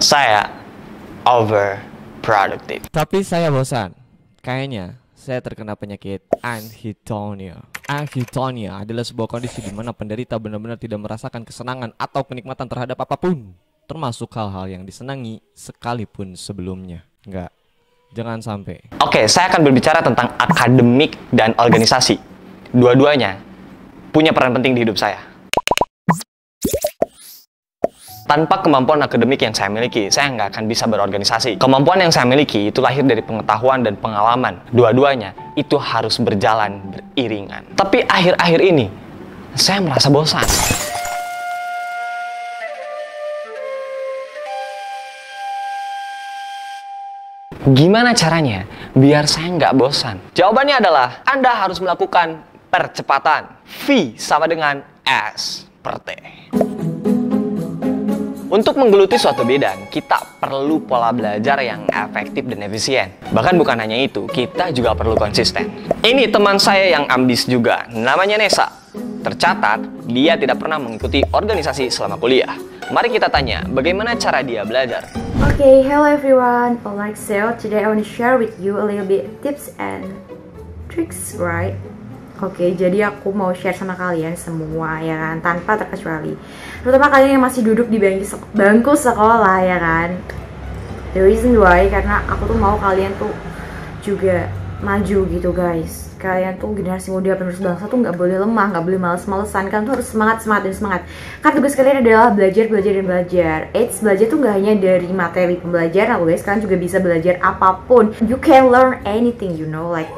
Saya overproductive. Tapi saya bosan. Kayaknya saya terkena penyakit anhedonia. Anhedonia adalah sebuah kondisi di mana penderita benar-benar tidak merasakan kesenangan atau kenikmatan terhadap apapun, termasuk hal-hal yang disenangi sekalipun sebelumnya. Enggak, jangan sampai. Oke, saya akan berbicara tentang akademik dan organisasi. Dua-duanya punya peran penting di hidup saya. Tanpa kemampuan akademik yang saya miliki, saya nggak akan bisa berorganisasi. Kemampuan yang saya miliki itu lahir dari pengetahuan dan pengalaman. Dua-duanya itu harus berjalan beriringan. Tapi akhir-akhir ini, saya merasa bosan. Gimana caranya biar saya nggak bosan? Jawabannya adalah Anda harus melakukan percepatan. V sama dengan S per T. Untuk menggeluti suatu bidang, kita perlu pola belajar yang efektif dan efisien. Bahkan bukan hanya itu, kita juga perlu konsisten. Ini teman saya yang ambis juga, namanya Nesa. Tercatat, dia tidak pernah mengikuti organisasi selama kuliah. Mari kita tanya, bagaimana cara dia belajar? Okay, hello everyone. Like so, today I want to share with you a little bit tips and tricks, right? Oke, jadi aku mau share sama kalian semua ya kan, tanpa terkecuali. Terutama kalian yang masih duduk di bangku sekolah ya kan. The reason why, karena aku tuh mau kalian tuh juga maju gitu guys. Kalian tuh generasi muda penerus bangsa tuh nggak boleh lemah, nggak boleh males-malesan. Kalian tuh harus semangat dan semangat. Karena tugas kalian adalah belajar dan belajar. Belajar tuh nggak hanya dari materi pembelajaran loh guys. Kalian juga bisa belajar apapun. You can learn anything, you know, like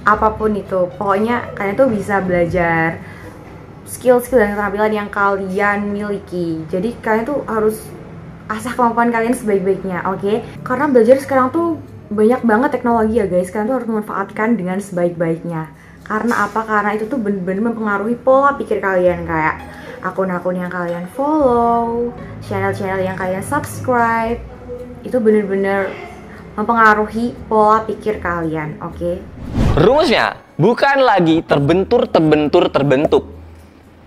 apapun itu, pokoknya kalian tuh bisa belajar skill-skill dan keterampilan yang kalian miliki. Jadi kalian tuh harus asah kemampuan kalian sebaik-baiknya, oke? Karena belajar sekarang tuh banyak banget teknologi ya guys. Kalian tuh harus memanfaatkan dengan sebaik-baiknya. Karena apa? Karena itu tuh bener-bener mempengaruhi pola pikir kalian, kayak akun-akun yang kalian follow, channel-channel yang kalian subscribe, itu bener-bener mempengaruhi pola pikir kalian, oke? Rumusnya bukan lagi terbentur,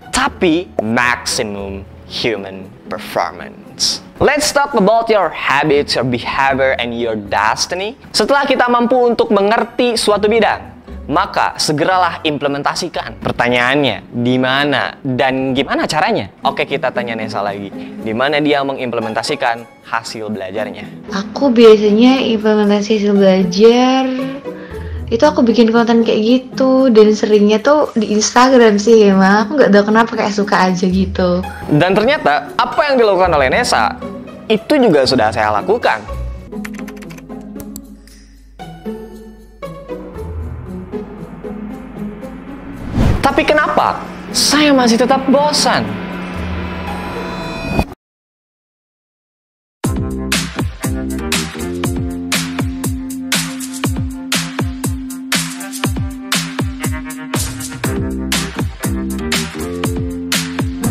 tapi maximum human performance. Let's talk about your habits, your behavior, and your destiny. Setelah kita mampu untuk mengerti suatu bidang, maka segeralah implementasikan. Pertanyaannya, di mana dan gimana caranya? Oke, kita tanya Nesa lagi. Di mana dia mengimplementasikan hasil belajarnya? Aku biasanya implementasi hasil belajar itu aku bikin konten kayak gitu, dan seringnya tuh di Instagram sih emang. Aku nggak tahu kenapa, kayak suka aja gitu. Dan ternyata apa yang dilakukan oleh Nesa itu juga sudah saya lakukan. Tapi kenapa saya masih tetap bosan?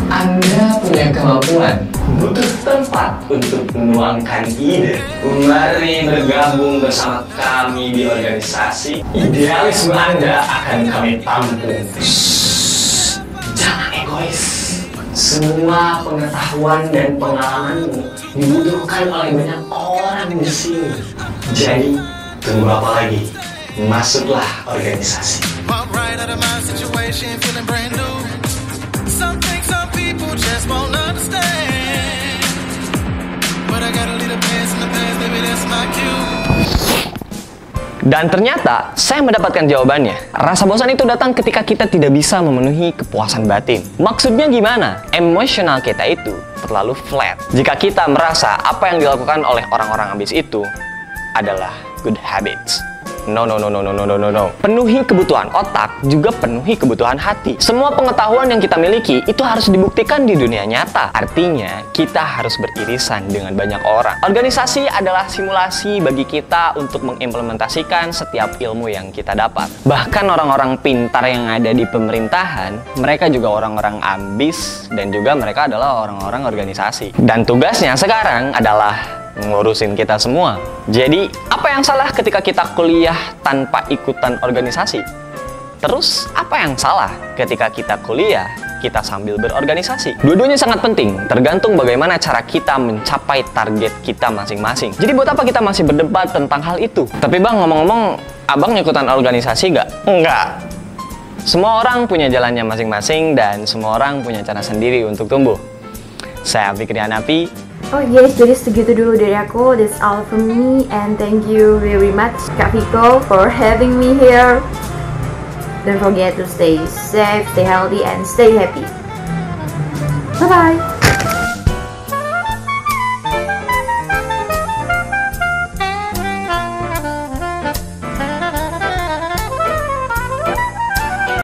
Anda punya kemampuan, butuh tempat untuk menuangkan ide. Mari bergabung bersama kami di organisasi. Idealisme Anda akan kami tampung. Jangan egois. Semua pengetahuan dan pengalamanmu dibutuhkan oleh banyak orang di sini. Jadi, tunggu apa lagi? Masuklah organisasi. Some people just won't understand. But I gotta leave the past in the past, baby, that's my cue. Dan ternyata saya mendapatkan jawabannya. Rasa bosan itu datang ketika kita tidak bisa memenuhi kepuasan batin. Maksudnya gimana? Emosional kita itu terlalu flat. Jika kita merasa apa yang dilakukan oleh orang-orang ambis itu adalah good habits. No. Penuhi kebutuhan otak, juga penuhi kebutuhan hati. Semua pengetahuan yang kita miliki itu harus dibuktikan di dunia nyata. Artinya, kita harus beririsan dengan banyak orang. Organisasi adalah simulasi bagi kita untuk mengimplementasikan setiap ilmu yang kita dapat. Bahkan orang-orang pintar yang ada di pemerintahan, mereka juga orang-orang ambis, dan juga mereka adalah orang-orang organisasi. Dan tugasnya sekarang adalah ngurusin kita semua. Jadi, apa yang salah ketika kita kuliah tanpa ikutan organisasi? Terus, apa yang salah ketika kita kuliah, kita sambil berorganisasi? Dua-duanya sangat penting, tergantung bagaimana cara kita mencapai target kita masing-masing. Jadi buat apa kita masih berdebat tentang hal itu? Tapi bang, ngomong-ngomong, abang ikutan organisasi nggak? Enggak. Semua orang punya jalannya masing-masing dan semua orang punya cara sendiri untuk tumbuh. Saya Fikri Hanafi. Oh yes, jadi segitu dulu dari aku. That's all from me and thank you very much Kak Viko for having me here. Don't forget to stay safe, stay healthy and stay happy. Bye bye.